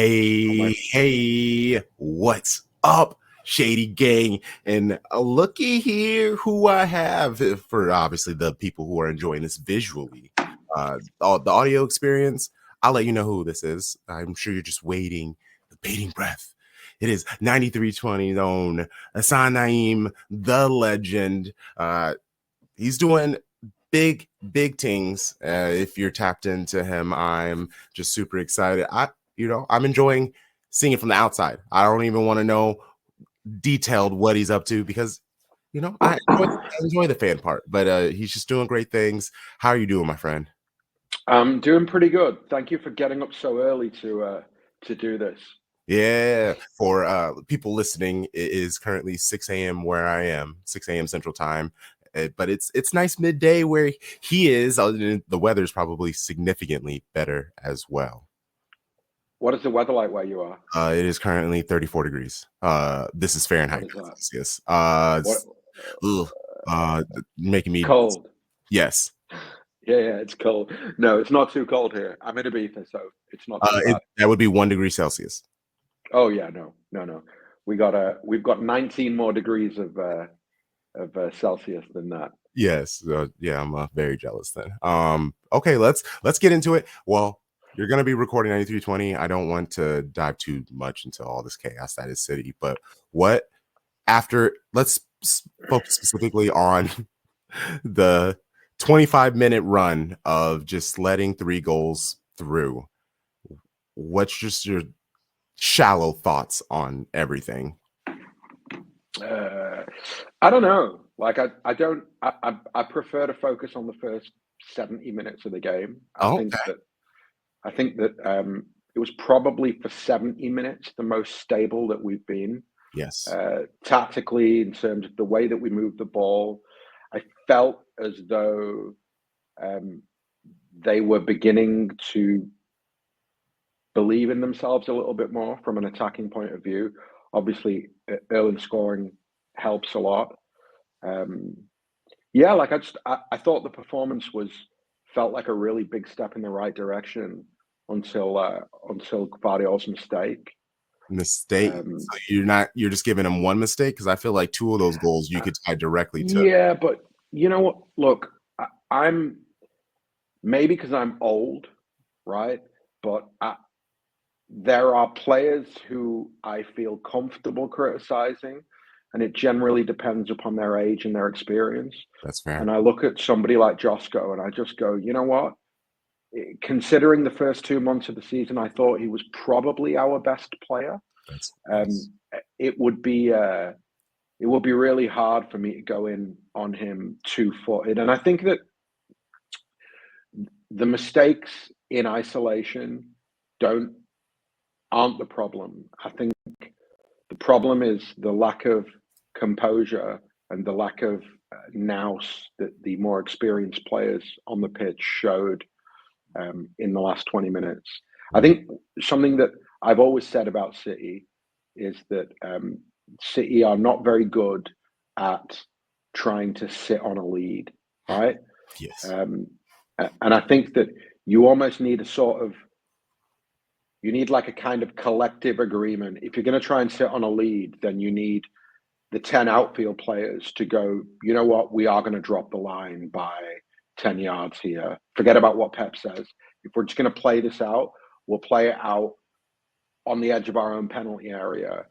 Oh my! Hey, what's up, Shady Gang? And looky here who I have for obviously the people who are enjoying this visually. The audio experience, I'll let you know who this is. I'm sure you're just waiting, the bating breath. It is 9320's own Ahsan Naeem, the legend. He's doing big things. If you're tapped into him, I'm just super excited. I'm enjoying seeing it from the outside. I don't even want to know detailed what he's up to because I enjoy the fan part, but he's just doing great things. How are you doing, my friend? I'm doing pretty good. Thank you for getting up so early to do this. Yeah, for people listening, it is currently 6 a.m. where I am, 6 a.m. Central Time. But it's nice midday where he is. Other than the weather's probably significantly better as well. What is the weather like where you are? It is currently 34 degrees. This is What Fahrenheit, is that? Celsius. What? Ugh, making me Cold. yes. Yeah, it's cold. No, it's not too cold here. I'm in Ibiza, so it's not too bad. That would be 1 degree Celsius. Oh yeah, no. We've got 19 more degrees of Celsius than that. Yes, yeah, I'm very jealous then. Okay, let's get into it. Well, you're gonna be recording 9320. I don't want to dive too much into all this chaos that is City, but what after? Let's focus specifically on the 25-minute run of just letting 3 goals through. What's just your shallow thoughts on everything? I don't know. Like I don't. I prefer to focus on the first 70 minutes of the game. I Oh, think that it was probably for 70 minutes the most stable that we've been yes. tactically in terms of the way that we moved the ball. I felt as though they were beginning to believe in themselves a little bit more from an attacking point of view. Obviously, early scoring helps a lot. Um, yeah, like I thought the performance felt like a really big step in the right direction until Guardiola's mistake. Mistake. So you're just giving him one mistake because I feel like 2 of those goals you could tie directly to. Yeah, but you know what? Look, I'm maybe because I'm old, right? But there are players who I feel comfortable criticizing, and it generally depends upon their age and their experience. That's fair. And I look at somebody like Josko, and I just go, you know what? Considering the first 2 months of the season, I thought he was probably our best player. That's Um, it would be really hard for me to go in on him 2-footed, and I think that the mistakes in isolation don't aren't the problem. I think the problem is the lack of composure and the lack of nous that the more experienced players on the pitch showed in the last 20 minutes. I think something that I've always said about City is that City are not very good at trying to sit on a lead, right? yes. And I think that you almost need you need like a kind of collective agreement. If you're going to try and sit on a lead, then you need the 10 outfield players to go, you know what, we are going to drop the line by 10 yards here. Forget about what Pep says. If we're just going to play this out, we'll play it out on the edge of our own penalty area,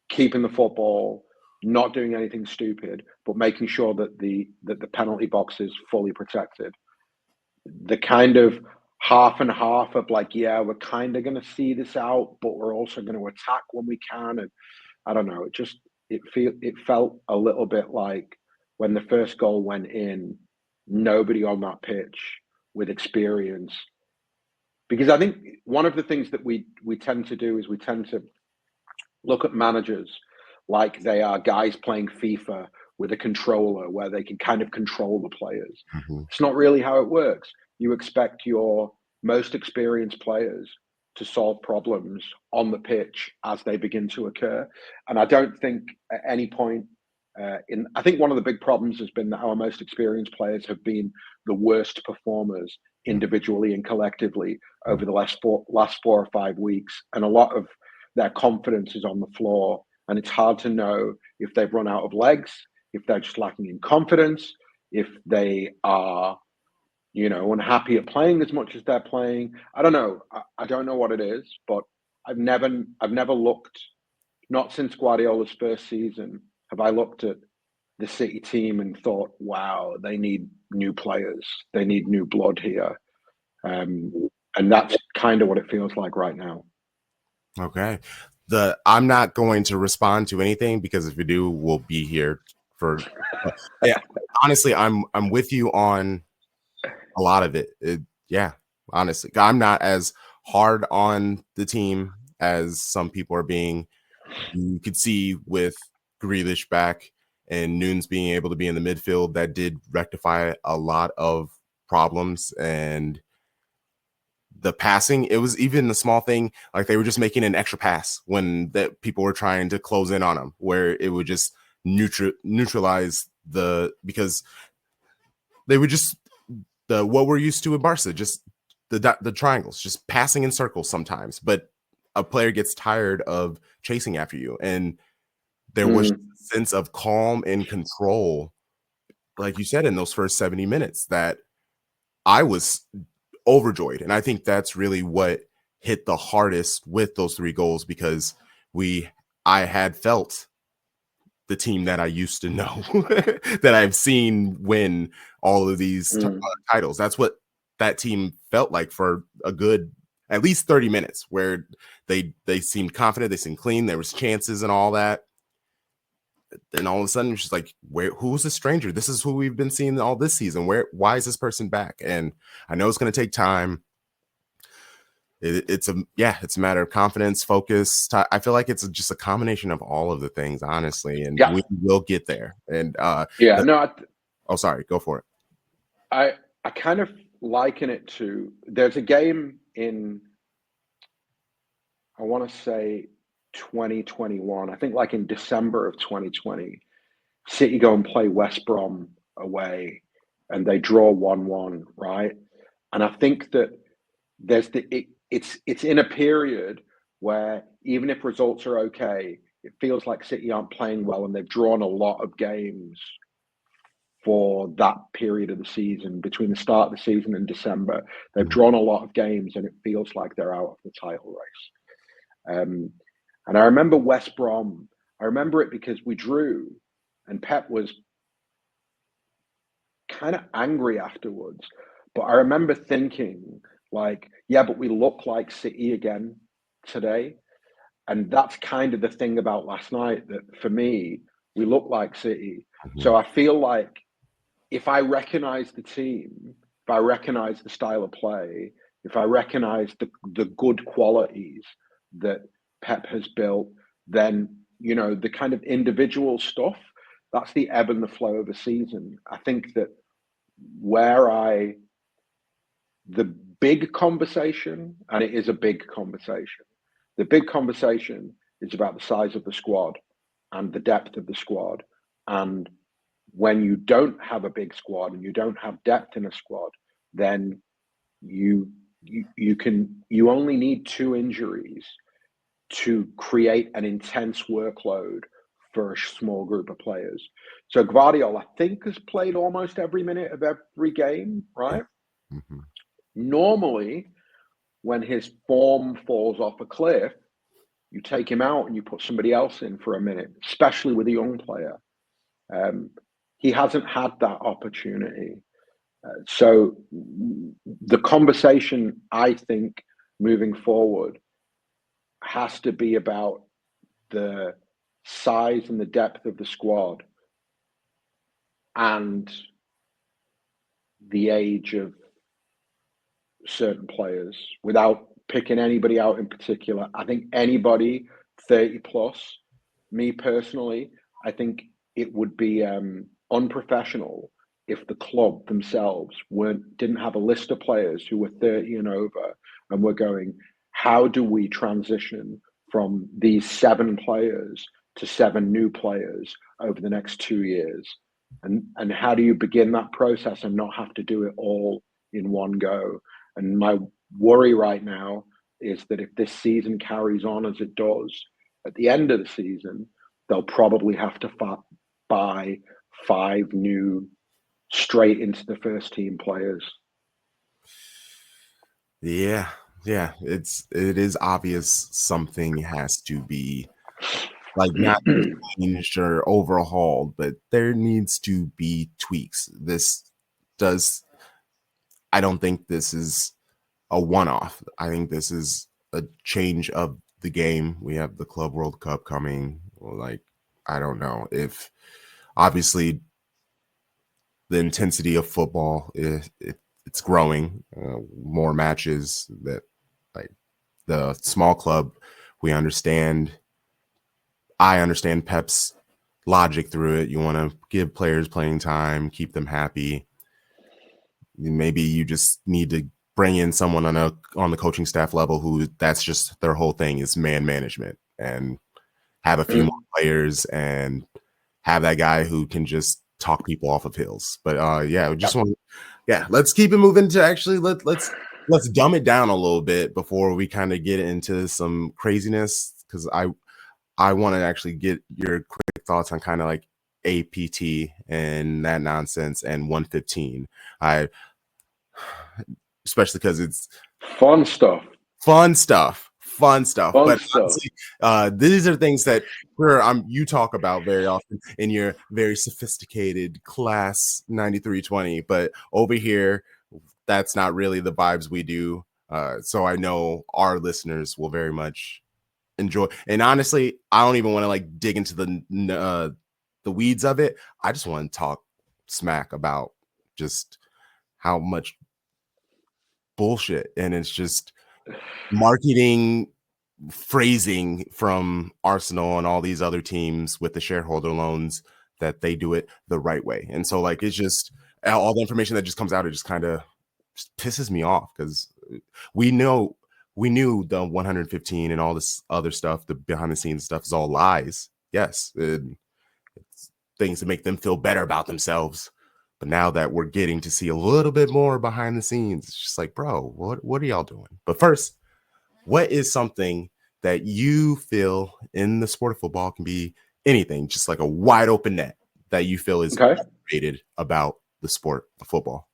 keeping the football, not doing anything stupid, but making sure that the penalty box is fully protected. The kind of half and half of like, yeah, we're kind of going to see this out, but we're also going to attack when we can. And I don't know, it felt a little bit like when the first goal went in, nobody on that pitch with experience. Because I think one of the things that we tend to do is we tend to look at managers like they are guys playing FIFA with a controller where they can kind of control the players. Mm-hmm. It's not really how it works. You expect your most experienced players to solve problems on the pitch as they begin to occur. And I don't think at any point I think one of the big problems has been that our most experienced players have been the worst performers individually and collectively over the last 4 or 5 weeks, and a lot of their confidence is on the floor, and it's hard to know if they've run out of legs, if they're just lacking in confidence, if they are, unhappy at playing as much as they're playing. I don't know. I don't know what it is, but I've never looked, not since Guardiola's first season, have I looked at the City team and thought, wow, they need new players. They need new blood here. And that's kind of what it feels like right now. Okay. I'm not going to respond to anything because if we do, we'll be here for. Yeah, honestly, I'm with you on a lot of it. Yeah, honestly, I'm not as hard on the team as some people are being. You could see with Grealish back and Nunes being able to be in the midfield, that did rectify a lot of problems. And the passing, it was even the small thing, like they were just making an extra pass when that people were trying to close in on them, where it would just neutralize because they would just what we're used to in Barca, just the triangles, just passing in circles sometimes. But a player gets tired of chasing after you, and there was a sense of calm and control, like you said, in those first 70 minutes that I was overjoyed. And I think that's really what hit the hardest with those 3 goals, because I had felt the team that I used to know, that I've seen win all of these titles. That's what that team felt like for a good at least 30 minutes, where they seemed confident, they seemed clean, there was chances and all that. Then all of a sudden it's just like, who's this stranger? This is who we've been seeing all this season. Why is this person back? And I know it's going to take time. It's a matter of confidence, focus. I feel like it's just a combination of all of the things, honestly, and we will get there. And sorry, go for it. I kind of liken it to, there's a game in, I want to say 2021. I think like in December of 2020, City go and play West Brom away, and they draw 1-1, right? And I think that it's in a period where even if results are okay, it feels like City aren't playing well, and they've drawn a lot of games for that period of the season. Between the start of the season and December, they've drawn a lot of games, and it feels like they're out of the title race. And I remember West Brom. I remember it because we drew, and Pep was kind of angry afterwards. But I remember thinking, like, yeah, but we look like City again today. And that's kind of the thing about last night, that for me, we look like City. So I feel like if I recognize the team, if I recognize the style of play, if I recognize the good qualities that Pep has built, then, the kind of individual stuff, that's the ebb and the flow of a season. I think that the big conversation, and it is a big conversation, the big conversation is about the size of the squad and the depth of the squad. And when you don't have a big squad and you don't have depth in a squad, then you only need 2 injuries to create an intense workload for a small group of players. So Guardiola, I think, has played almost every minute of every game, right? Normally, when his form falls off a cliff, you take him out and you put somebody else in for a minute, especially with a young player. He hasn't had that opportunity. So the conversation, I think, moving forward has to be about the size and the depth of the squad and the age of certain players, without picking anybody out in particular. I think anybody 30 plus, me personally, I think it would be unprofessional if the club themselves didn't have a list of players who were 30 and over, and were going, how do we transition from these 7 players to 7 new players over the next 2 years? And how do you begin that process and not have to do it all in one go. And my worry right now is that if this season carries on as it does, at the end of the season, they'll probably have to buy 5 new straight into the first team players. Yeah, it is obvious something has to be like not changed or overhauled, but there needs to be tweaks. Does I don't think this is a one-off. I think this is a change of the game. We have the Club World Cup coming. Like, I don't know if obviously the intensity of football it's growing. More matches that like the small club. We understand. I understand Pep's logic through it. You want to give players playing time, keep them happy. Maybe you just need to bring in someone on the coaching staff level who that's just their whole thing is man management, and have a few more players and have that guy who can just talk people off of hills. But yeah, just want let's keep it moving to actually let's dumb it down a little bit before we kind of get into some craziness, because I want to actually get your quick thoughts on kind of like APT and that nonsense and 115. Especially because it's fun stuff. But honestly, these are things that you talk about very often in your very sophisticated class 9320. But over here, that's not really the vibes we do. So I know our listeners will very much enjoy. And honestly, I don't even want to like dig into the weeds of it. I just want to talk smack about just how much bullshit, and it's just marketing phrasing from Arsenal and all these other teams with the shareholder loans that they do it the right way. And so like it's just all the information that just comes out, it just kind of pisses me off, because we knew the 115 and all this other stuff, the behind the scenes stuff, is all lies. Yes, it's things to make them feel better about themselves. But now that we're getting to see a little bit more behind the scenes, it's just like, bro, what are y'all doing? But first, what is something that you feel in the sport of football, can be anything, just like a wide open net, that you feel is underrated about the sport of football?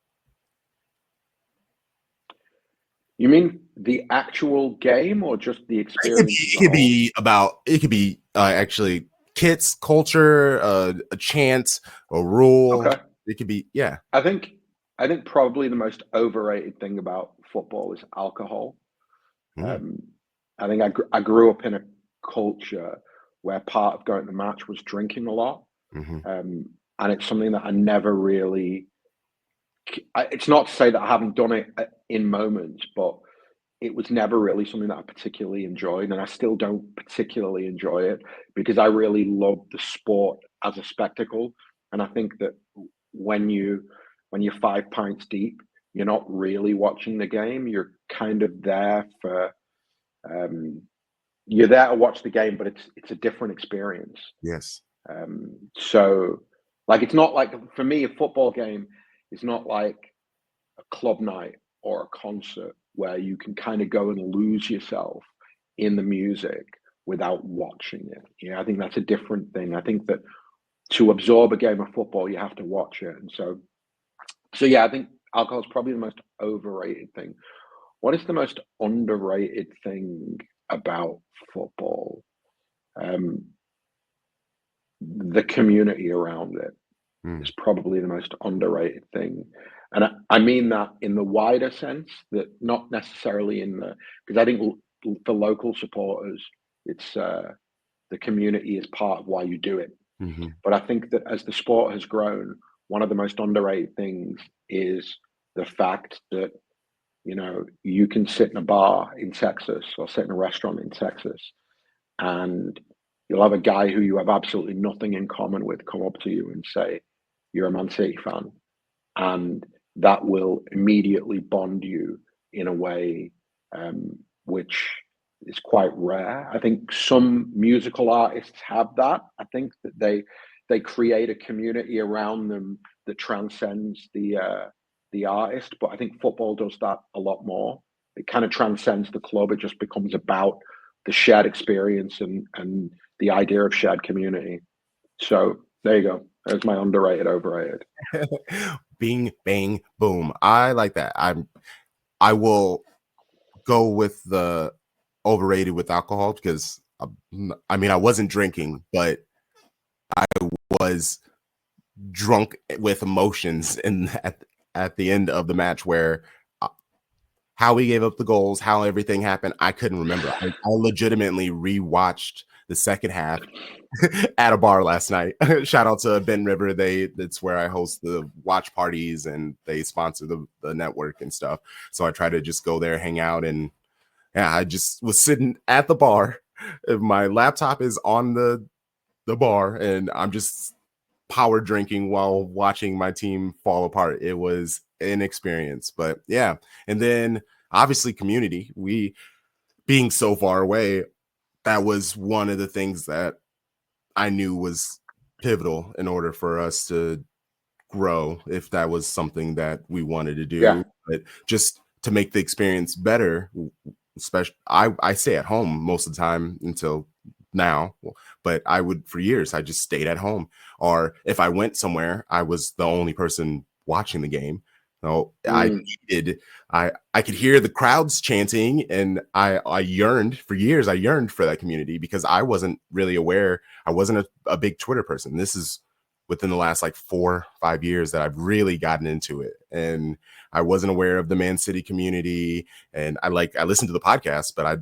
You mean the actual game or just the experience? It could be actually kits, culture, a chant, a rule. Okay. It could be, yeah. I think probably the most overrated thing about football is alcohol. I think I grew up in a culture where part of going to the match was drinking a lot. And it's something that I never really, it's not to say that I haven't done it in moments, but it was never really something that I particularly enjoyed. And I still don't particularly enjoy it because I really love the sport as a spectacle. And I think that when you're 5 pints deep, you're not really watching the game. You're kind of there for, you're there to watch the game, but it's a different experience. Yes. So, like, it's not like, for me, a football game is not like a club night or a concert where you can kind of go and lose yourself in the music without watching it. I think that's a different thing. I think that to absorb a game of football, you have to watch it. And so yeah, I think alcohol is probably the most overrated thing. What is the most underrated thing about football? The community around it is probably the most underrated thing. And I mean that in the wider sense, that not necessarily because I think for local supporters, it's the community is part of why you do it. But I think that as the sport has grown, one of the most underrated things is the fact that, you can sit in a bar in Texas or sit in a restaurant in Texas, and you'll have a guy who you have absolutely nothing in common with come up to you and say, "You're a Man City fan." And that will immediately bond you in a way which is quite rare. I think some musical artists have that. I think that they create a community around them that transcends the artist, but I think football does that a lot more. It kind of transcends the club. It just becomes about the shared experience and the idea of shared community. So there you go. There's my underrated, overrated. Bing, bang, boom. I like that. I will go with the overrated with alcohol because I mean I wasn't drinking, but I was drunk with emotions and at the end of the match where how we gave up the goals, how everything happened, I couldn't remember. I legitimately rewatched the second half at a bar last night. Shout out to Ben River. That's where I host the watch parties and they sponsor the network and stuff. So I try to just go there, hang out, and yeah, I just was sitting at the bar. My laptop is on the bar and I'm just power drinking while watching my team fall apart. It was an experience, but yeah. And then obviously community, we being so far away, that was one of the things that I knew was pivotal in order for us to grow if that was something that we wanted to do. Yeah. But just to make the experience better, especially I stay at home most of the time until now, but I would for years I just stayed at home, or if I went somewhere I was the only person watching the game. So I could hear the crowds chanting, and I yearned for years. I yearned for that community because I wasn't really aware. I wasn't a big Twitter person. This is within the last like 4-5 years that I've really gotten into it, and I wasn't aware of the Man City community. And I listened to the podcast, but I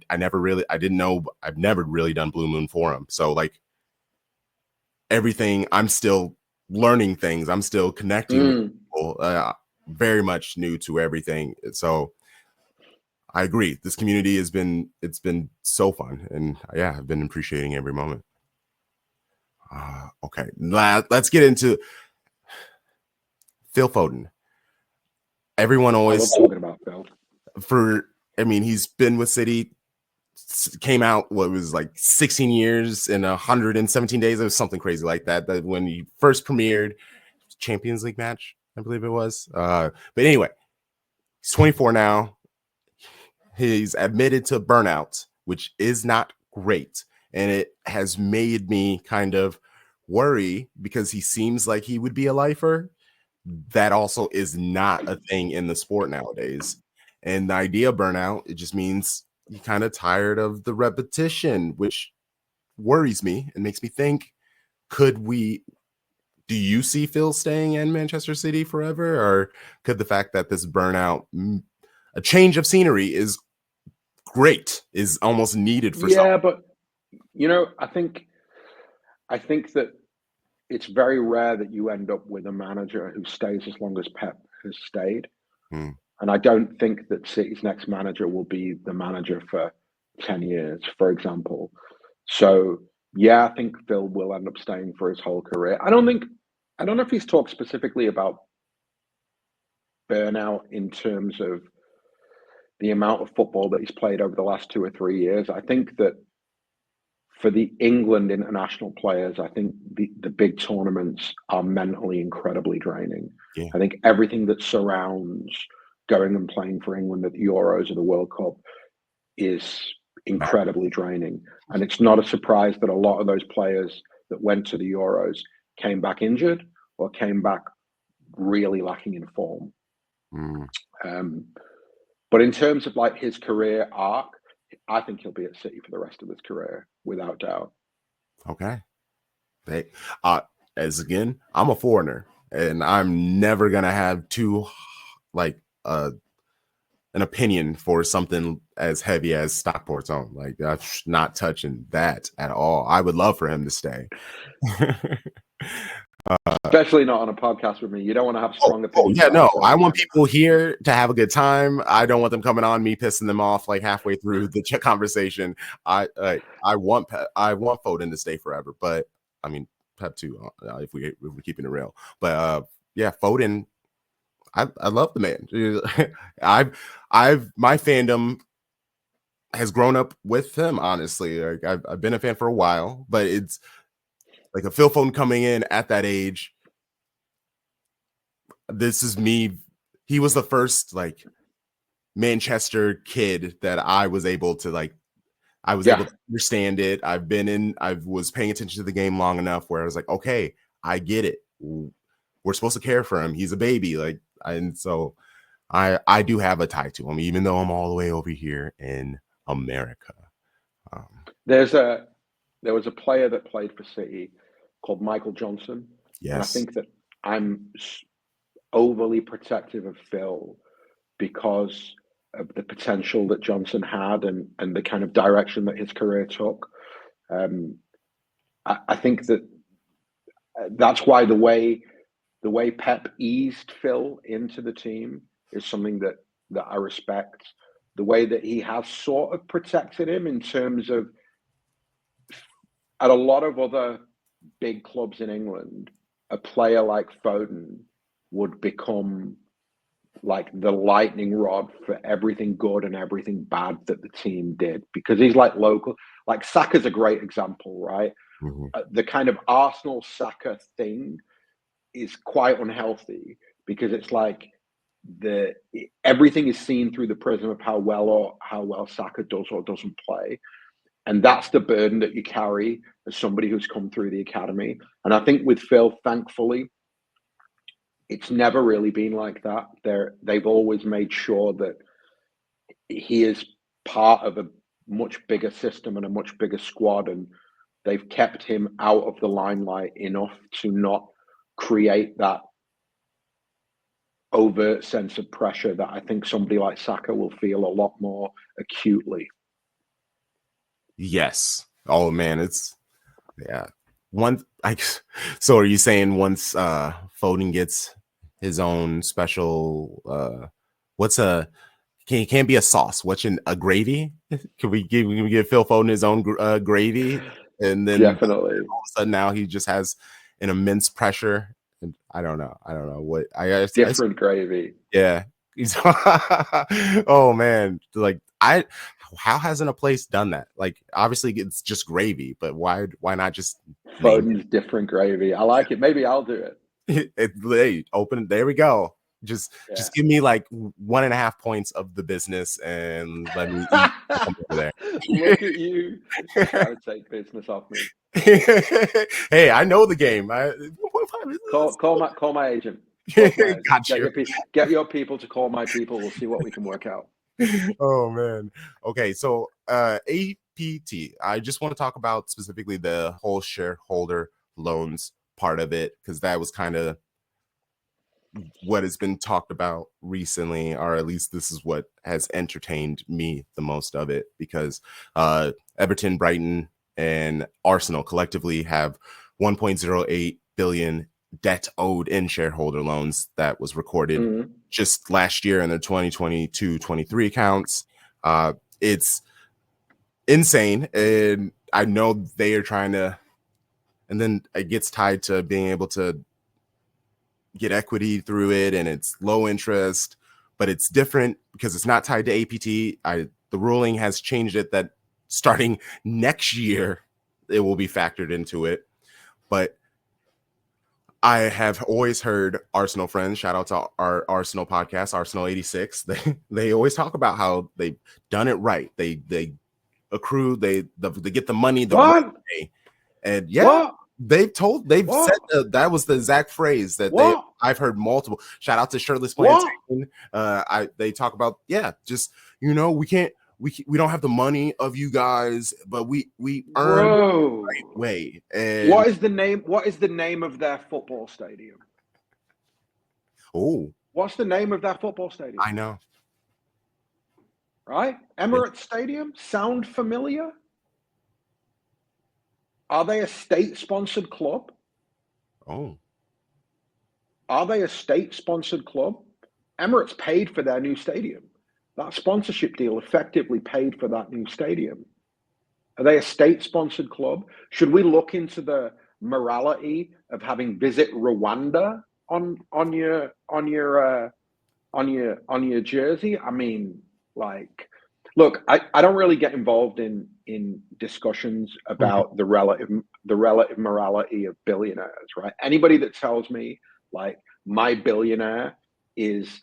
didn't know. I've never really done Blue Moon Forum, so like everything, I'm still learning things. I'm still connecting with people. Very much new to everything. So I agree. This community it's been so fun, and yeah, I've been appreciating every moment. Okay, let's get into Phil Foden. Everyone always I love talking about Phil. he's been with City, came out what was like 16 years in 117 days. It was something crazy like that. That when he first premiered Champions League match, I believe it was. But anyway, he's 24 now. He's admitted to burnout, which is not great. And it has made me kind of worry because he seems like he would be a lifer. That also is not a thing in the sport nowadays. And the idea of burnout, it just means you're kind of tired of the repetition, which worries me and makes me think, do you see Phil staying in Manchester City forever? Or could the fact that this burnout, a change of scenery is great, is almost needed for Yeah, but I think that it's very rare that you end up with a manager who stays as long as Pep has stayed. And I don't think that City's next manager will be the manager for 10 years, for example. So, yeah, I think Phil will end up staying for his whole career. I don't know if he's talked specifically about burnout in terms of the amount of football that he's played over the last 2 or 3 years. I think that for the England international players, I think the big tournaments are mentally incredibly draining. Yeah. I think everything that surrounds going and playing for England at the Euros or the World Cup is incredibly draining. And it's not a surprise that a lot of those players that went to the Euros came back injured or came back really lacking in form. But in terms of like his career arc, I think he'll be at City for the rest of his career, without doubt. Okay. As again, I'm a foreigner, and I'm never gonna have an opinion for something as heavy as Stockport's own. Like, I'm not touching that at all. I would love for him to stay. Especially not on a podcast with me. You don't want to have strong opinions. Yeah, no. I want people here to have a good time. I don't want them coming on me, pissing them off like halfway through the conversation. I want Foden to stay forever, but I mean Pep too. If we're keeping it real, but yeah, Foden. I love the man. My fandom has grown up with him. Honestly, like, I've been a fan for a while, but it's like a Phil Foden coming in at that age. This is me he was the first like Manchester kid that I was able to like. I was able Yeah. to understand it. I was paying attention to the game long enough where I was like, okay, I get it. We're supposed to care for him. He's a baby. Like, and so I do have a tie to him, even though I'm all the way over here in America. Um, There was a player that played for City called Michael Johnson, and I yes. think that I'm overly protective of Phil because of the potential that Johnson had and the kind of direction that his career took. Um, I think that that's why the way Pep eased Phil into the team is something that I respect. The way that he has sort of protected him in terms of at a lot of other big clubs in England, a player like Foden would become like the lightning rod for everything good and everything bad that the team did because he's like local. Like Saka's a great example, right? Mhm. The kind of Arsenal Saka thing is quite unhealthy because it's like the everything is seen through the prism of how well Saka does or doesn't play, and that's the burden that you carry as somebody who's come through the academy. And I think with Phil, thankfully, it's never really been like that. They've always made sure that he is part of a much bigger system and a much bigger squad, and they've kept him out of the limelight enough to not create that overt sense of pressure that I think somebody like Saka will feel a lot more acutely. Yes. Oh man, it's yeah. One like so are you saying once Foden gets his own special what's a can't be a sauce. What's in a gravy? Can we give Phil Foden his own gravy? And then Definitely. all of a sudden now he just has an immense pressure. And I don't know. I don't know what I Different gravy. yeah. He's oh man. Like how hasn't a place done that? Like obviously it's just gravy, but why not just name Foden's different gravy. I like it. Maybe I'll do it. hey, open. There we go. Yeah. Just give me like 1.5 points of the business and let me eat while I'm over Look at you trying to take business off me. there. Hey, I know the game. 1.5 Call my agent. Talk to my agent. got you. Get your people to call my people. We'll see what we can work out. Oh man. Okay, so APT. I just want to talk about specifically the whole shareholder loans part of it because that was kind of what has been talked about recently, or at least this is what has entertained me the most of it, because Everton, Brighton, and Arsenal collectively have 1.08 billion debt owed in shareholder loans that was recorded just last year in their 2022-23 accounts. It's insane, and I know they are trying to, and then it gets tied to being able to get equity through it, and it's low interest, but it's different because it's not tied to APT. The ruling has changed it that starting next year it will be factored into it. But I have always heard Arsenal friends, shout out to our Arsenal podcast, Arsenal 86. They always talk about how they've done it right. They accrue, they get the money the right What? way. And yeah, What? they've said What? that was the exact phrase that What? I've heard multiple. Shout out to Shirtless What? Plantain. They talk about just we don't have the money of you guys, but we earn the Bro. right way. And What is the name? What is the name of their football stadium? oh, What's the name of their football stadium? I know. Right? Yeah. Emirates Stadium? Sound familiar? Are they a state-sponsored club? Oh, Are they a state-sponsored club? Emirates paid for their new stadium. That sponsorship deal effectively paid for that new stadium. Are they a state-sponsored club? Should we look into the morality of having Visit Rwanda on your jersey? I mean, like, look, I don't really get involved in discussions about the relative morality of billionaires, right? Anybody that tells me like my billionaire is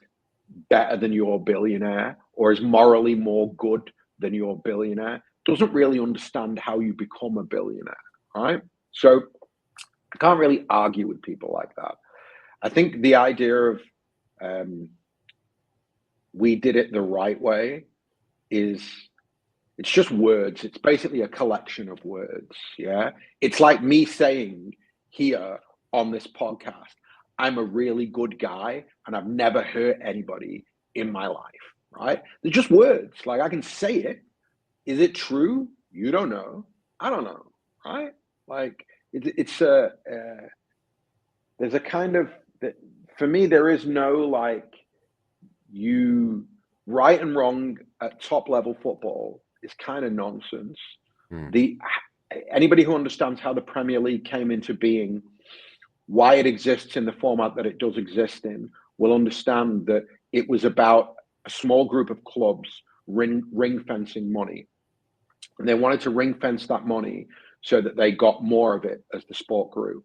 better than your billionaire or is morally more good than your billionaire doesn't really understand how you become a billionaire, right? So I can't really argue with people like that. I think the idea of we did it the right way is, it's just words. It's basically a collection of words. Yeah. It's like me saying here on this podcast, I'm a really good guy and I've never hurt anybody in my life. Right. They're just words. Like, I can say it. Is it true? You don't know. I don't know. Right. Like, it's there's a kind of, for me, there is no like, you right and wrong at top level football is kind of nonsense. The Anybody who understands how the Premier League came into being, why it exists in the format that it does exist in, will understand that it was about a small group of clubs ring fencing money, and they wanted to ring fence that money so that they got more of it as the sport grew.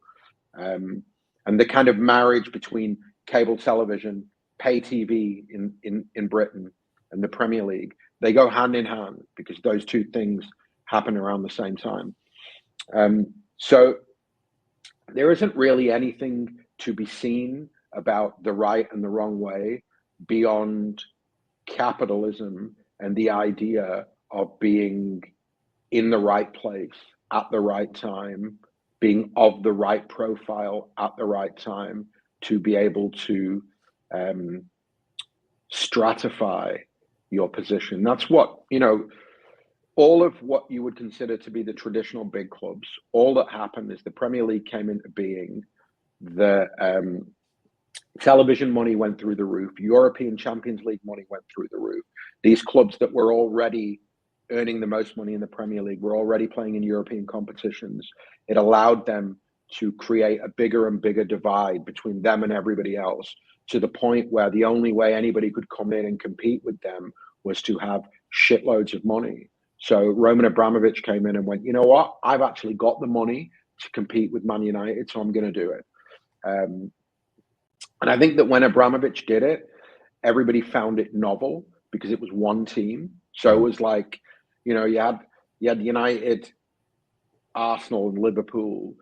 And the kind of marriage between cable television, pay TV in Britain, and the Premier League, they go hand in hand because those two things happen around the same time. So there isn't really anything to be seen about the right and the wrong way beyond capitalism and the idea of being in the right place at the right time, being of the right profile at the right time to be able to stratify your position. That's what, all of what you would consider to be the traditional big clubs, all that happened is the Premier League came into being, the television money went through the roof, European Champions League money went through the roof. These clubs that were already earning the most money in the Premier League were already playing in European competitions. It allowed them to create a bigger and bigger divide between them and everybody else, to the point where the only way anybody could come in and compete with them was to have shitloads of money. So Roman Abramovich came in and went, you know what? I've actually got the money to compete with Man United, so I'm going to do it. And I think that when Abramovich did it, everybody found it novel because it was one team. So it was like, you had United, Arsenal, and Liverpool,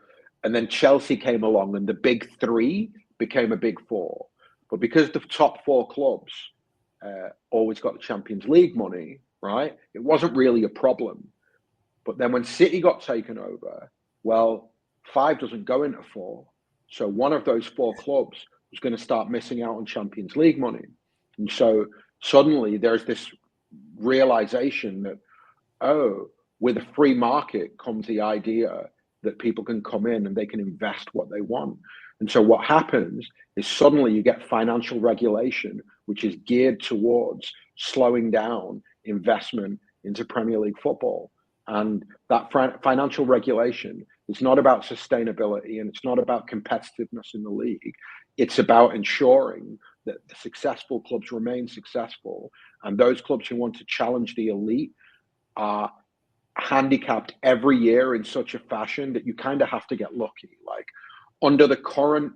and then Chelsea came along, and the big three became a big four. But because the top four clubs always got the Champions League money, right, it wasn't really a problem. But then when City got taken over, well, five doesn't go into four. So one of those four clubs was going to start missing out on Champions League money. And so suddenly there's this realization that, with a free market comes the idea that people can come in and they can invest what they want. And so what happens is suddenly you get financial regulation, which is geared towards slowing down investment into Premier League football. And that financial regulation is not about sustainability, and it's not about competitiveness in the league. It's about ensuring that the successful clubs remain successful, and those clubs who want to challenge the elite are handicapped every year in such a fashion that you kind of have to get lucky. Like, under the current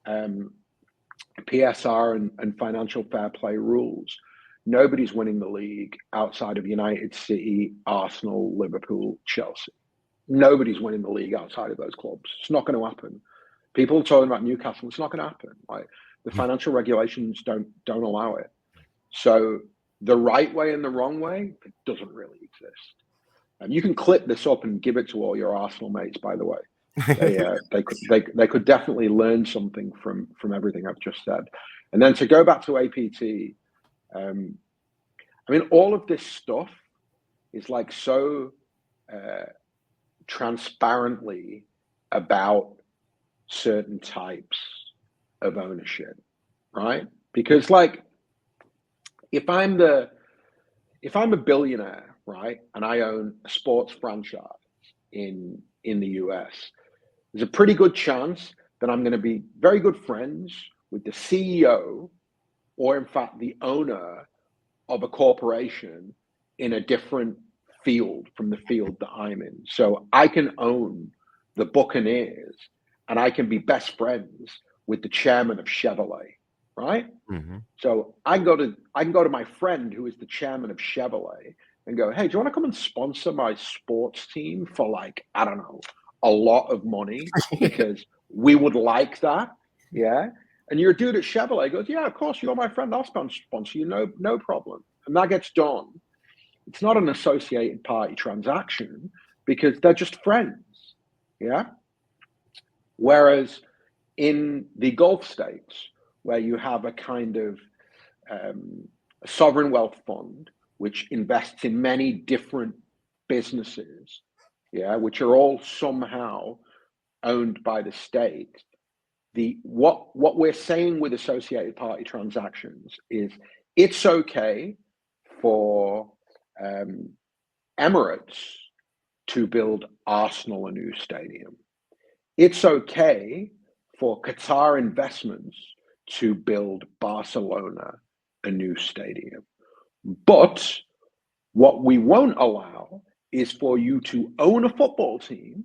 PSR and financial fair play rules, nobody's winning the league outside of United, City, Arsenal, Liverpool, Chelsea. Nobody's winning the league outside of those clubs. It's not going to happen. People are talking about Newcastle. It's not going to happen. Like, the financial regulations don't allow it. So the right way and the wrong way, it doesn't really exist. And you can clip this up and give it to all your Arsenal mates, by the way. They could definitely learn something from everything I've just said. And then to go back to APT, all of this stuff is like so transparently about certain types of ownership, right? Because, like, if I'm a billionaire, right, and I own a sports franchise in the US, there's a pretty good chance that I'm going to be very good friends with the CEO, or in fact the owner of a corporation in a different field from the field that I'm in. So I can own the Buccaneers and I can be best friends with the chairman of Chevrolet, right? Mm-hmm. So I can go to my friend who is the chairman of Chevrolet and go, hey, do you want to come and sponsor my sports team for like, I don't know, a lot of money because we would like that? Yeah. And your dude at Chevrolet goes, yeah, of course, you're my friend. I'll sponsor you, no problem. And that gets done. It's not an associated party transaction because they're just friends. Yeah. Whereas in the Gulf states, where you have a kind of a sovereign wealth fund which invests in many different businesses, yeah, which are all somehow owned by the state. What we're saying with associated party transactions is it's okay for Emirates to build Arsenal a new stadium. It's okay for Qatar Investments to build Barcelona a new stadium. But what we won't allow is for you to own a football team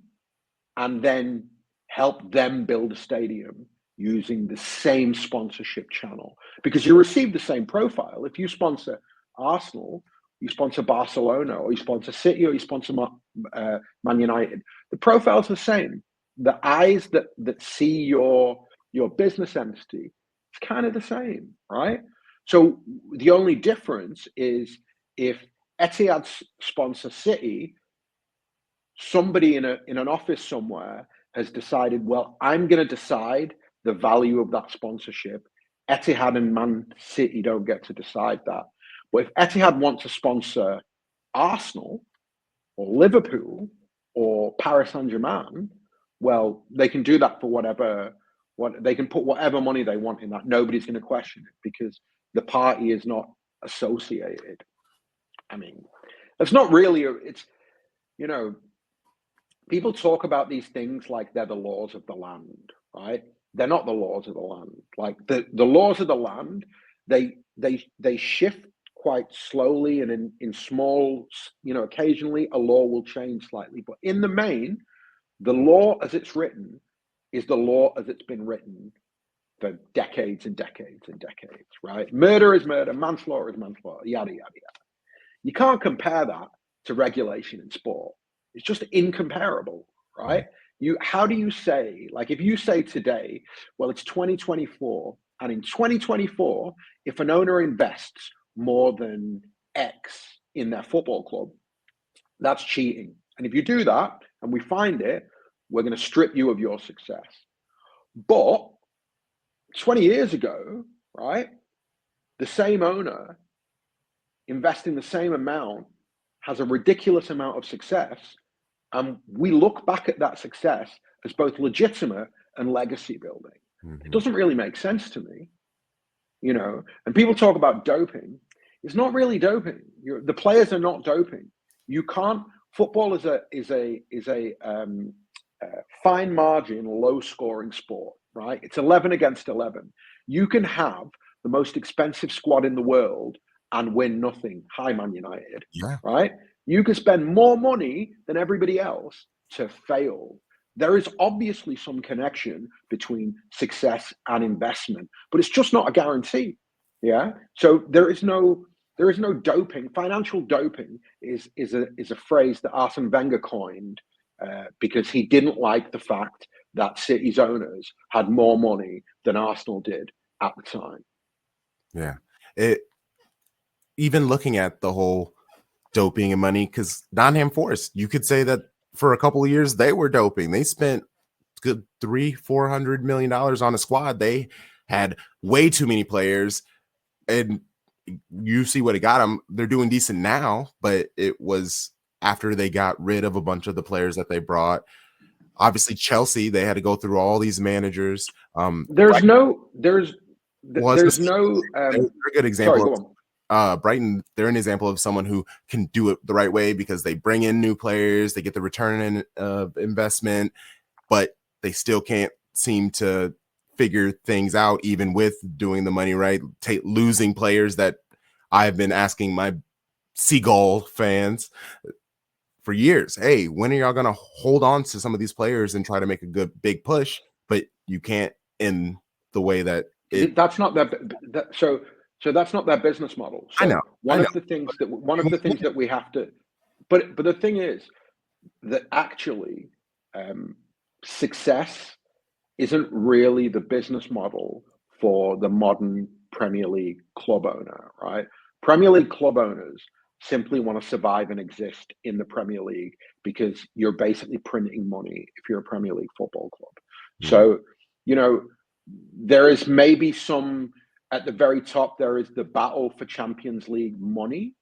and then help them build a stadium using the same sponsorship channel because you receive the same profile. If you sponsor Arsenal, you sponsor Barcelona, or you sponsor City, or you sponsor Man United, the profile's the same. The eyes that see your business entity, it's kind of the same, right? So the only difference is if Etihad sponsor City, somebody in an office somewhere has decided, well, I'm going to decide the value of that sponsorship. Etihad and Man City don't get to decide that. But if Etihad want to sponsor Arsenal or Liverpool or Paris Saint-Germain, well, they can do that for what they can put whatever money they want in that. Nobody's going to question it because the party is not associated. I mean, it's not really it's people talk about these things like they're the laws of the land, right? They're not the laws of the land. Like the laws of the land, they shift quite slowly and in small, occasionally a law will change slightly. But in the main, the law as it's written is the law as it's been written for decades and decades and decades, right? Murder is murder, manslaughter is manslaughter, yada, yada, yada. You can't compare that to regulation in sport. It's just incomparable, right? How do you say, like, if you say today, well, it's 2024, and in 2024, if an owner invests more than X in their football club, that's cheating. And if you do that and we find it, we're going to strip you of your success. But 20 years ago, right, the same owner investing the same amount has a ridiculous amount of success, and we look back at that success as both legitimate and legacy building. Mm-hmm. It doesn't really make sense to me, and people talk about doping. It's not really doping. The players are not doping. You can't. Football is a fine margin, low scoring sport, right? It's 11 against 11. You can have the most expensive squad in the world and win nothing. Hi, Man United. Yeah. Right? You can spend more money than everybody else to fail. There is obviously some connection between success and investment, but it's just not a guarantee. Yeah. So there is no doping. Financial doping is a phrase that Arsene Wenger coined because he didn't like the fact that City's owners had more money than Arsenal did at the time. Yeah. Even looking at the whole doping and money, because Nottingham Forest, you could say that for a couple of years they were doping. They spent good $300-400 million on a squad. They had way too many players, and you see what it got them. They're doing decent now, but it was after they got rid of a bunch of the players that they brought. Obviously, Chelsea, they had to go through all these managers. There's no a good example. Sorry, go on. Brighton, they're an example of someone who can do it the right way because they bring in new players, they get the return in investment, but they still can't seem to figure things out, even with doing the money right. Losing players that I've been asking my Seagull fans for years, hey, when are y'all going to hold on to some of these players and try to make a good big push? But you can't in the way that That's not their so that's not their business model. I So know, one of the things that we have to, but the thing is that actually success isn't really the business model for the modern Premier League club owner, right? Premier League club owners simply want to survive and exist in the Premier League because you're basically printing money if you're a Premier League football club. So, you know, there is maybe some at the very top, there is the battle for Champions League money,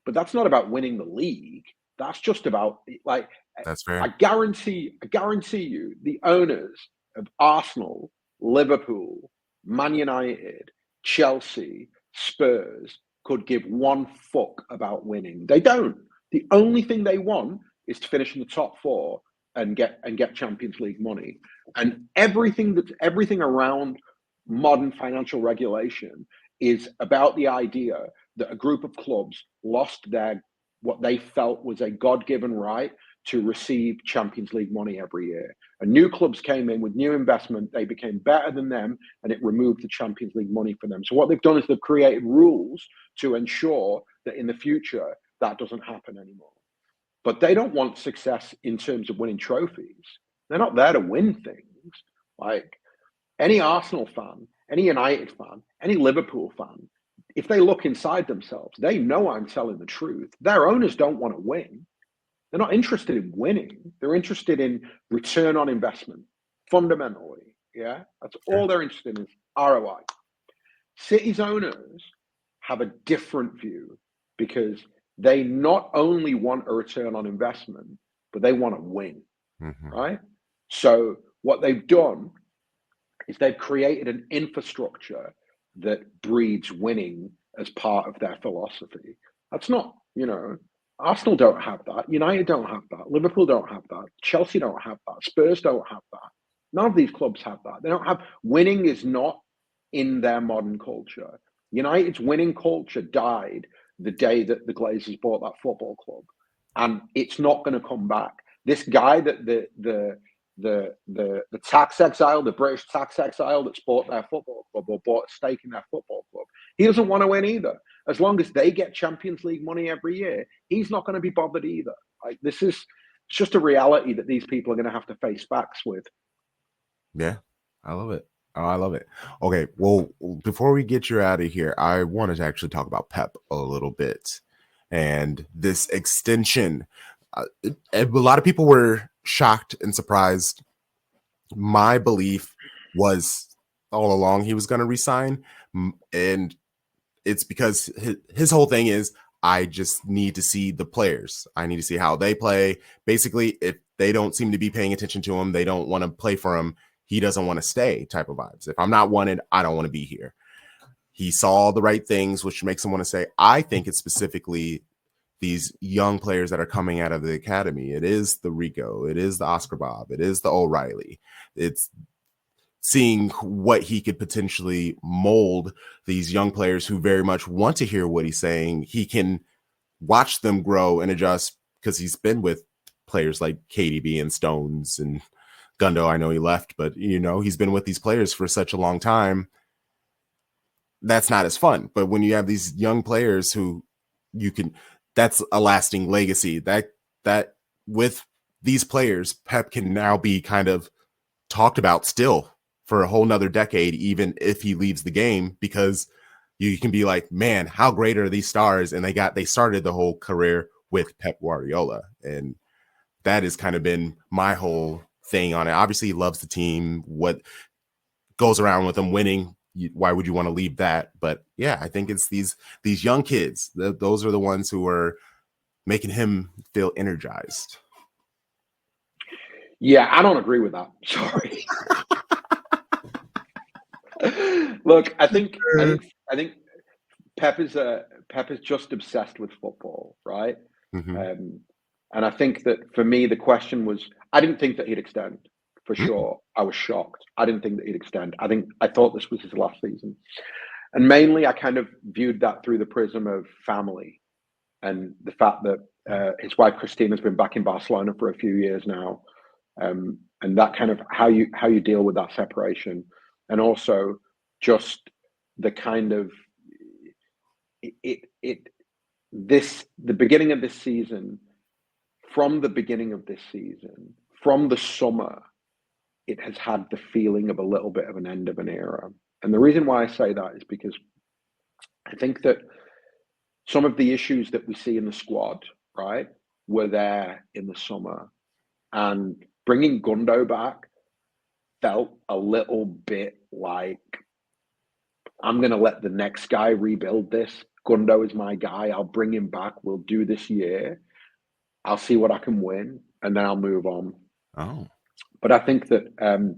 but that's not about winning the league. That's just about like that's fair. I guarantee you the owners of Arsenal, Liverpool, Man United, Chelsea, Spurs could give one fuck about winning. They don't. The only thing they want is to finish in the top four and get Champions League money. And everything around modern financial regulation is about the idea that a group of clubs lost their what they felt was a God-given right to receive Champions League money every year. And new clubs came in with new investment, they became better than them, and it removed the Champions League money for them. So what they've done is they've created rules to ensure that in the future that doesn't happen anymore. But they don't want success in terms of winning trophies. They're not there to win things. Like any Arsenal fan, any United fan, any Liverpool fan, if they look inside themselves, they know I'm telling the truth. Their owners don't want to win. They're not interested in winning. They're interested in return on investment, fundamentally. Yeah, that's all they're interested in is ROI. City's owners have a different view because they not only want a return on investment, but they want to win, right? So what they've done is they've created an infrastructure that breeds winning as part of their philosophy. That's not, Arsenal don't have that. United don't have that. Liverpool don't have that. Chelsea don't have that. Spurs don't have that. None of these clubs have that. They don't have winning is not in their modern culture. United's winning culture died the day that the Glazers bought that football club, and it's not going to come back. This guy that the tax exile, the British tax exile that bought their football club or bought a stake in their football club, he doesn't want to win either. As long as they get Champions League money every year, he's not going to be bothered either. Like it's just a reality that these people are going to have to face facts with. Yeah, I love it. Oh, I love it. Okay, well, before we get you out of here, I wanted to actually talk about Pep a little bit and this extension. A lot of people were shocked and surprised. My belief was all along he was going to resign, and it's because his whole thing is I just need to see the players. I need to see how they play. Basically, if they don't seem to be paying attention to him, they don't want to play for him, he doesn't want to stay type of vibes. If I'm not wanted, I don't want to be here. He saw the right things, which makes him want to say, I think it's specifically these young players that are coming out of the academy. It is the Rico. It is the Oscar Bob. It is the O'Reilly. It's seeing what he could potentially mold these young players who very much want to hear what he's saying. He can watch them grow and adjust because he's been with players like KDB and Stones and Gundo. I know he left, but he's been with these players for such a long time. That's not as fun. But when you have these young players who that's a lasting legacy that with these players, Pep can now be kind of talked about still for a whole nother decade, even if he leaves the game, because you can be like, man, how great are these stars? And they started the whole career with Pep Guardiola. And that has kind of been my whole thing on it. Obviously, he loves the team. What goes around with him winning, why would you want to leave that? But yeah, I think it's these young kids. Those are the ones who are making him feel energized. Yeah, I don't agree with that. Sorry. Look, I think Pep is just obsessed with football, right? And I think that for me, the question was, I didn't think that he'd extend for sure. I was shocked. I didn't think that he'd extend. I thought this was his last season. And mainly I kind of viewed that through the prism of family and the fact that his wife, Christina's been back in Barcelona for a few years now. And that kind of how you deal with that separation. And also just the kind of the beginning of this season, from the summer, it has had the feeling of a little bit of an end of an era. And the reason why I say that is because I think that some of the issues that we see in the squad, right, were there in the summer. And bringing Gundo back felt a little bit like, I'm going to let the next guy rebuild this. Gundo is my guy. I'll bring him back. We'll do this year. I'll see what I can win, and then I'll move on. Oh. But I think that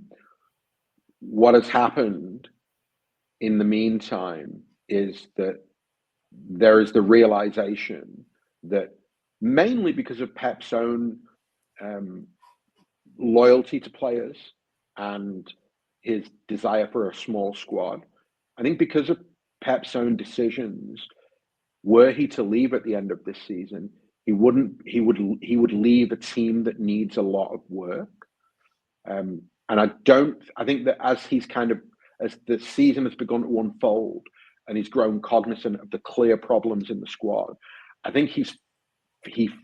what has happened in the meantime is that there is the realization that, mainly because of Pep's own loyalty to players and his desire for a small squad, I think because of Pep's own decisions, were he to leave at the end of this season, he would leave a team that needs a lot of work. And I think that as the season has begun to unfold and he's grown cognizant of the clear problems in the squad, I think he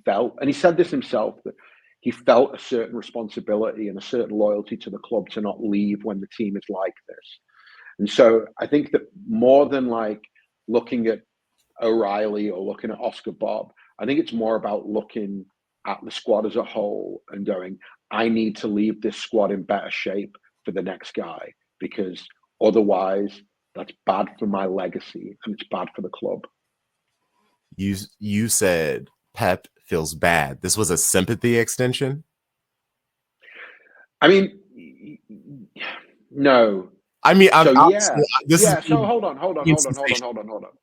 felt, and he said this himself, that he felt a certain responsibility and a certain loyalty to the club to not leave when the team is like this. And so I think that more than like looking at O'Reilly or looking at Oscar Bob, I think it's more about looking at the squad as a whole and going, I need to leave this squad in better shape for the next guy, because otherwise that's bad for my legacy and it's bad for the club. You said Pep feels bad. This was a sympathy extension? I mean, no. I mean, so hold on.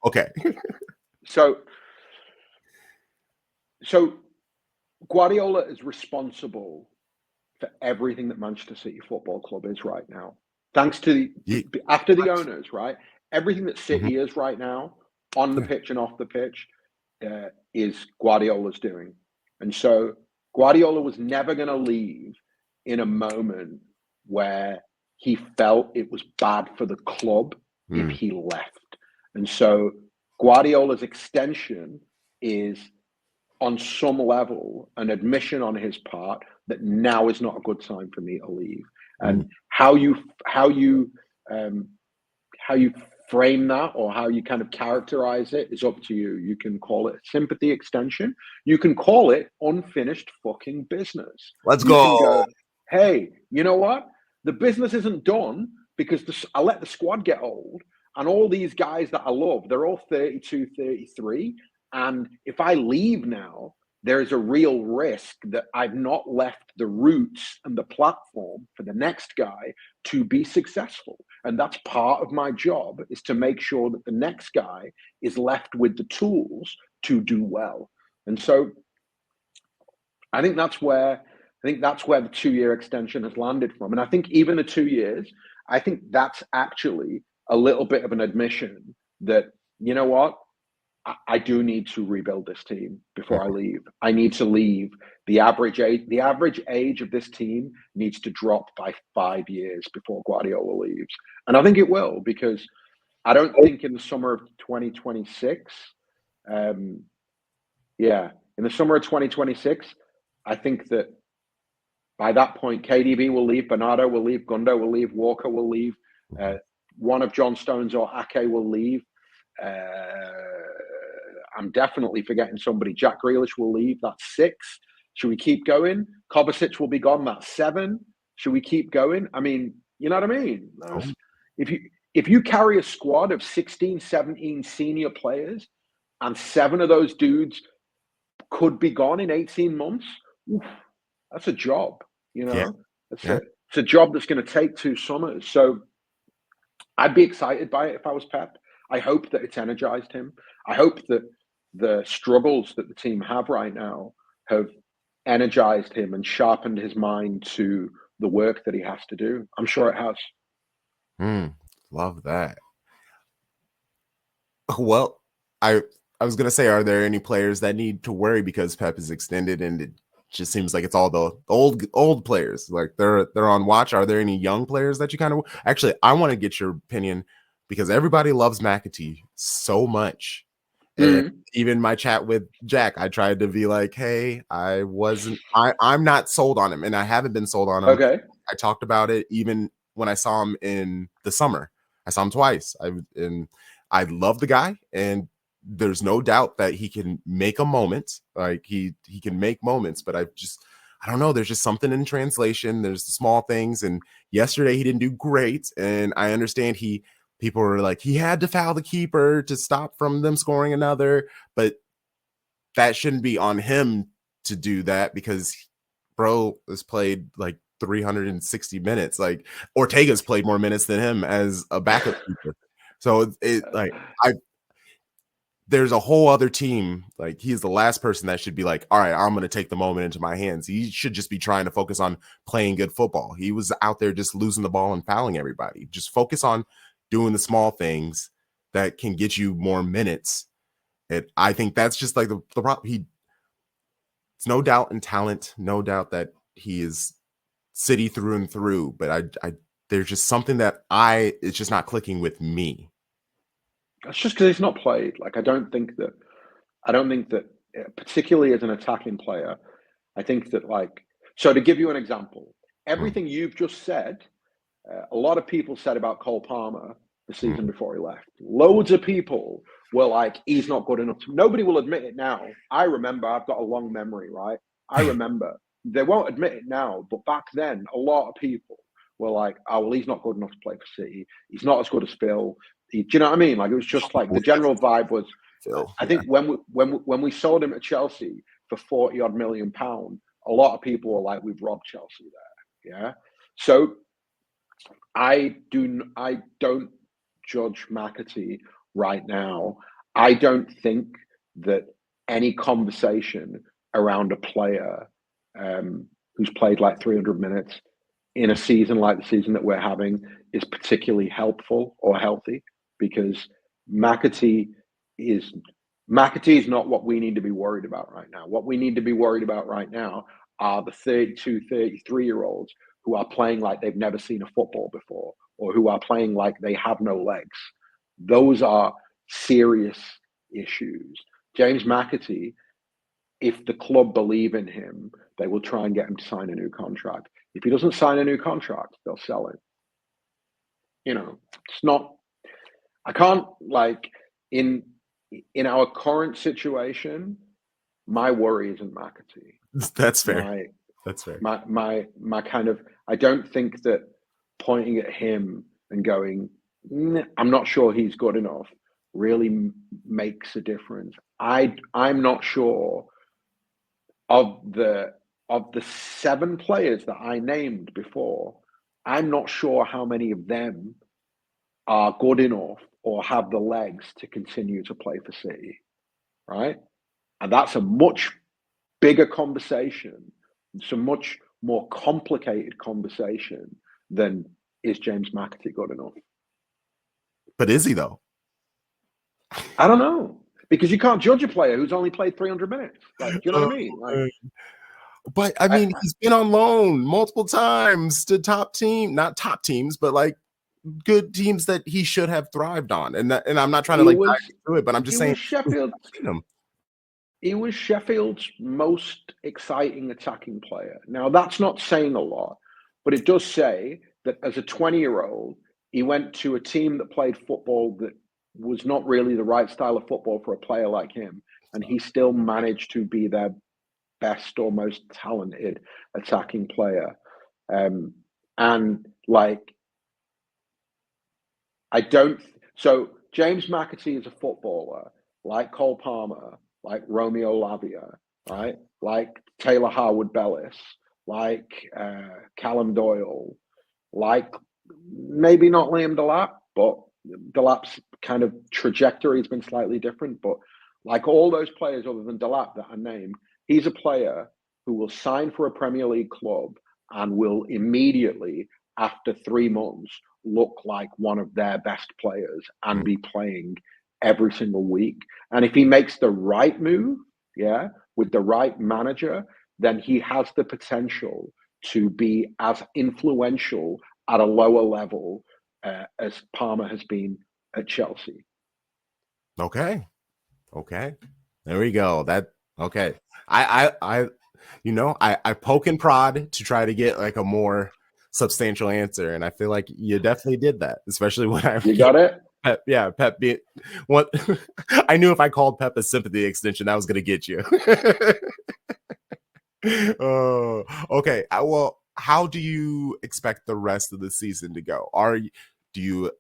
Okay. So Guardiola is responsible for everything that Manchester City Football Club is right now. Thanks to after the owners, right? Everything that City is right now, on the pitch and off the pitch, is Guardiola's doing. And so Guardiola was never going to leave in a moment where he felt it was bad for the club if he left. And so Guardiola's extension is, on some level, an admission on his part that now is not a good time for me to leave. And how you frame that, or how you kind of characterize it, is up to you. You can call it sympathy extension. You can call it unfinished fucking business. Let's go. Hey, you know what? The business isn't done because I let the squad get old, and all these guys that I love, they're all 32, 33. And if I leave now, there's a real risk that I've not left the roots and the platform for the next guy to be successful. And that's part of my job, is to make sure that the next guy is left with the tools to do well. And so I think that's where the 2-year extension has landed from. And I think even the 2 years, I think that's actually a little bit of an admission that, you know what, I do need to rebuild this team before I leave. I need to leave. The average age of this team needs to drop by 5 years before Guardiola leaves. And I think it will, because I don't think in the summer of 2026, in the summer of 2026, I think that by that point, KDB will leave, Bernardo will leave, Gundo will leave, Walker will leave, one of John Stones or Ake will leave. I'm definitely forgetting somebody. Jack Grealish will leave. That's 6. Should we keep going? Kovacic will be gone. That's 7. Should we keep going? I mean, you know what I mean? If you carry a squad of 16, 17 senior players, and 7 of those dudes could be gone in 18 months, that's a job. You know, it's a job that's going to take 2 summers. So I'd be excited by it if I was Pep. I hope that it's energized him. I hope that the struggles that the team have right now have energized him and sharpened his mind to the work that he has to do. I'm sure it has. Love that. Well, I was going to say, are there any players that need to worry because Pep is extended and it just seems like it's all the old players, like they're on watch? Are there any young players that you kind of, actually, I want to get your opinion because everybody loves McAtee so much. And Mm. even my chat with Jack, I tried to be like, hey, I'm not sold on him, and I haven't been sold on him. Okay. I talked about it even when I saw him in the summer. I saw him twice. I love the guy, and there's no doubt that he can make a moment. Like he can make moments, but I don't know. There's just something in translation. There's the small things. And yesterday he didn't do great. And I understand people were like, he had to foul the keeper to stop from them scoring another, but that shouldn't be on him to do that because bro has played like 360 minutes. Like Ortega's played more minutes than him as a backup keeper. So there's a whole other team. Like he's the last person that should be like, all right, I'm going to take the moment into my hands. He should just be trying to focus on playing good football. He was out there just losing the ball and fouling everybody. Just focus on doing the small things that can get you more minutes. And I think that's just like the problem. It's no doubt in talent, no doubt that he is City through and through, but I there's just something that it's just not clicking with me. That's just because he's not played. Like I don't think that particularly as an attacking player, I think that like so to give you an example, Mm, everything you've just said, a lot of people said about Cole Palmer the season mm, before he left. Loads of people were like, he's not good enough. Nobody will admit it now. I remember, I've got a long memory, right? I remember. They won't admit it now, but back then, a lot of people were like, oh, well, he's not good enough to play for City. He's not as good as Phil. Do you know what I mean? Like, it was just like the general vibe was, Phil, I yeah. think when we sold him at Chelsea for 40 odd million pound, a lot of people were like, we've robbed Chelsea there. Yeah. So I don't judge McAtee right now. I don't think that any conversation around a player who's played like 300 minutes in a season like the season that we're having is particularly helpful or healthy because McAtee is McAtee is not what we need to be worried about right now. What we need to be worried about right now are the 32, 33-year olds who are playing like they've never seen a football before or who are playing like they have no legs. Those are serious issues. James McAtee, if the club believe in him, they will try and get him to sign a new contract. If he doesn't sign a new contract, they'll sell him. You know, it's not, I can't like in our current situation, my worry isn't McAtee. That's fair. My That's fair. my kind of I don't think that pointing at him and going, I'm not sure he's good enough, really makes a difference. I'm not sure of the 7 players that I named before. I'm not sure how many of them are good enough or have the legs to continue to play for City, right? And that's a much bigger conversation. It's a much more complicated conversation than is James McAtee good enough? But is he though? I don't know. Because you can't judge a player who's only played 300 minutes. Like, do you know what I Oh, mean? Like, man. But I I, mean, he's been on loan multiple times to not top teams, but like good teams that he should have thrived on. And I'm not trying to he like dive was into it, but I'm he just saying was Sheffield's seen him. he was Sheffield's most exciting attacking player. Now that's not saying a lot, but it does say that as a 20-year-old, he went to a team that played football that was not really the right style of football for a player like him, and he still managed to be their best or most talented attacking player. And like I don't. So James McAtee is a footballer, like Cole Palmer, like Romeo Lavia, right? Like Taylor Harwood Bellis, like Callum Doyle, like maybe not Liam Delap, but Delap's kind of trajectory has been slightly different. But like all those players other than Delap that I named, he's a player who will sign for a Premier League club and will immediately, after 3 months, look like one of their best players and be playing every single week. And if he makes the right move, yeah, with the right manager, then he has the potential to be as influential at a lower level as Palmer has been at Chelsea. Okay. There we go. Okay. I I poke and prod to try to get like a more substantial answer, and I feel like you definitely did that, especially when I You got it? Pep. Yeah, Pep. What I knew if I called Pep a sympathy extension, that was gonna get you. Oh, okay. Well, how do you expect the rest of the season to go? Do you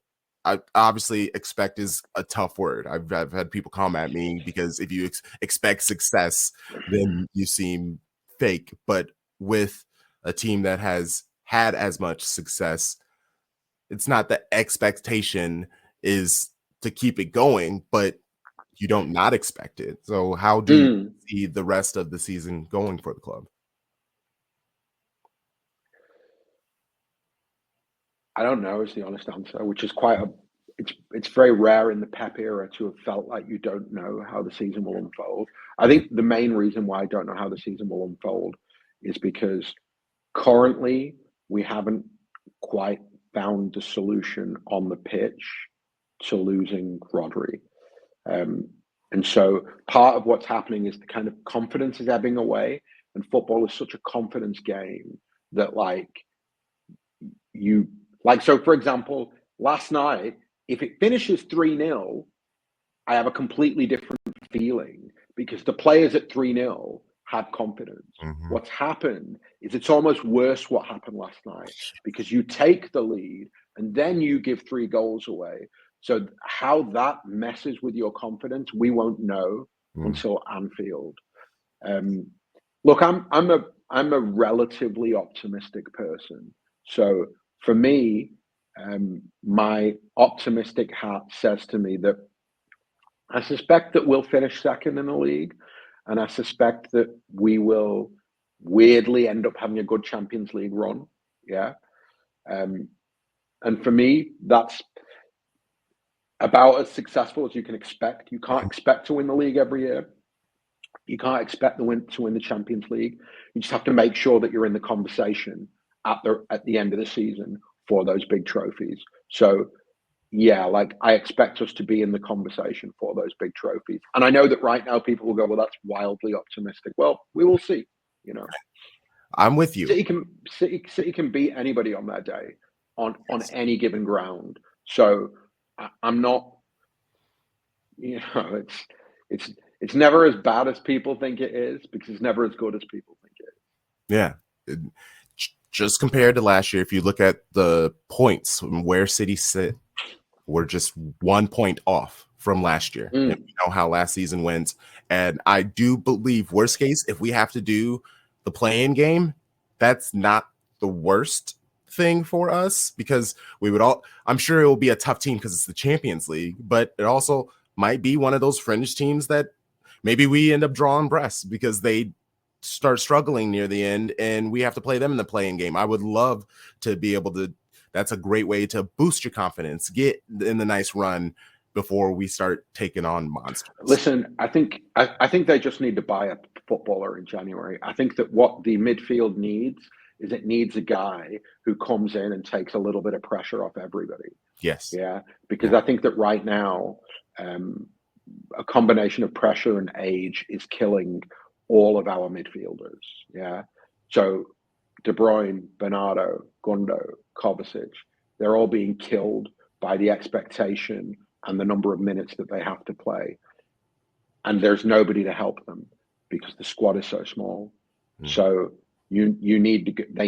I obviously expect is a tough word. I've had people come at me because if you expect success, then you seem fake. But with a team that has had as much success, it's not the expectation is to keep it going, but you don't not expect it. So how do you see the rest of the season going for the club? I don't know is the honest answer, which is quite a it's very rare in the Pep era to have felt like you don't know how the season will unfold. I think the main reason why I don't know how the season will unfold is because currently we haven't quite found the solution on the pitch to losing Rodri. And so part of what's happening is the kind of confidence is ebbing away, and football is such a confidence game that you so for example, last night, if it finishes 3-0, I have a completely different feeling because the players at 3-0 had confidence. Mm-hmm. What's happened is it's almost worse what happened last night because you take the lead and then you give 3 goals away. So how that messes with your confidence, we won't know until Anfield. Look, I'm a relatively optimistic person. So for me, my optimistic hat says to me that I suspect that we'll finish second in the league, and I suspect that we will weirdly end up having a good Champions League run. Yeah, and for me, that's about as successful as you can expect. You can't expect to win the league every year. You can't expect to win the Champions League. You just have to make sure that you're in the conversation at the end of the season for those big trophies. So yeah, I expect us to be in the conversation for those big trophies. And I know that right now people will go, well, that's wildly optimistic. Well, we will see. I'm with you. City can beat anybody on their day on any given ground. So I'm not. It's never as bad as people think it is because it's never as good as people think it is. Yeah. Just compared to last year, if you look at the points where City sit, we're just 1 point off from last year. And you know how last season went. And I do believe, worst case, if we have to do the play-in game, that's not the worst thing for us because I'm sure it will be a tough team because it's the Champions League, but it also might be one of those fringe teams that maybe we end up drawing breasts because they start struggling near the end and we have to play them in the play-in game. I would love to be able to. That's a great way to boost your confidence, get in the nice run before we start taking on monsters. Listen, I think they just need to buy a footballer in January. I think that what the midfield needs is it needs a guy who comes in and takes a little bit of pressure off everybody. Yes. Yeah, because I think that right now a combination of pressure and age is killing all of our midfielders. Yeah, so De Bruyne, Bernardo, Gundo, Kovacic, they're all being killed by the expectation and the number of minutes that they have to play. And there's nobody to help them because the squad is so small. So they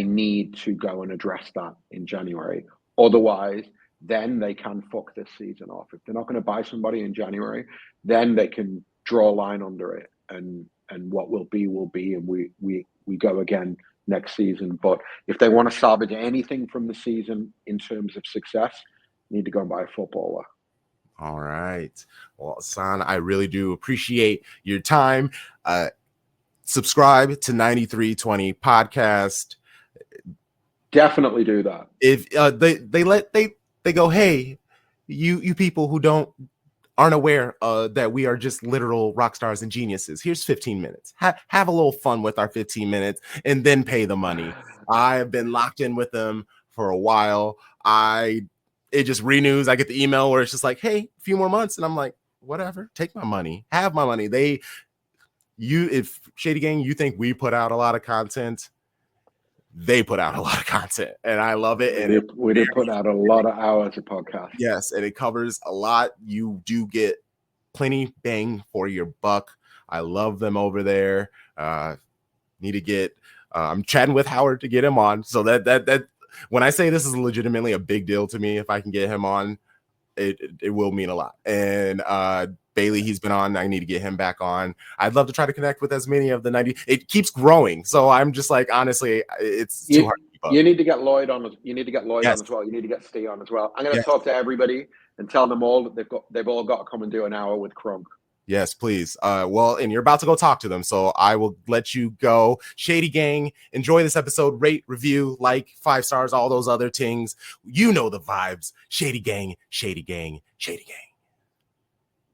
need to go and address that in January. Otherwise, then they can fuck this season off. If they're not going to buy somebody in January, then they can draw a line under it and what will be, and we go again next season. But if they want to salvage anything from the season in terms of success, they need to go and buy a footballer. All right. Well, Ahsan, I really do appreciate your time. Subscribe to 9320 podcast. Definitely do that. If they go, hey, you people who aren't aware that we are just literal rock stars and geniuses. Here's 15 minutes. Have a little fun with our 15 minutes and then pay the money. I have been locked in with them for a while. I it just renews. I get the email where it's just like, hey, a few more months. And I'm like, whatever, take my money, have my money. If Shady Gang, you think we put out a lot of content, they put out a lot of content, and I love it. And we do put out a lot of hours of podcast. Yes, and it covers a lot. You do get plenty bang for your buck. I love them over there. Need to get. I'm chatting with Howard to get him on. So that when I say this is legitimately a big deal to me, if I can get him on, it will mean a lot. And Bailey, he's been on. I need to get him back on. I'd love to try to connect with as many of the 90. It keeps growing, so I'm just like, honestly, it's too hard to keep up. You need to get Lloyd on. You need to get Lloyd on as well. You need to get Steve on as well. I'm going to talk to everybody and tell them all that they've all got to come and do an hour with Crunk. Yes, please. Well, and you're about to go talk to them, so I will let you go. Shady Gang, enjoy this episode. Rate, review, like, 5 stars, all those other things. You know the vibes. Shady Gang, Shady Gang, Shady Gang.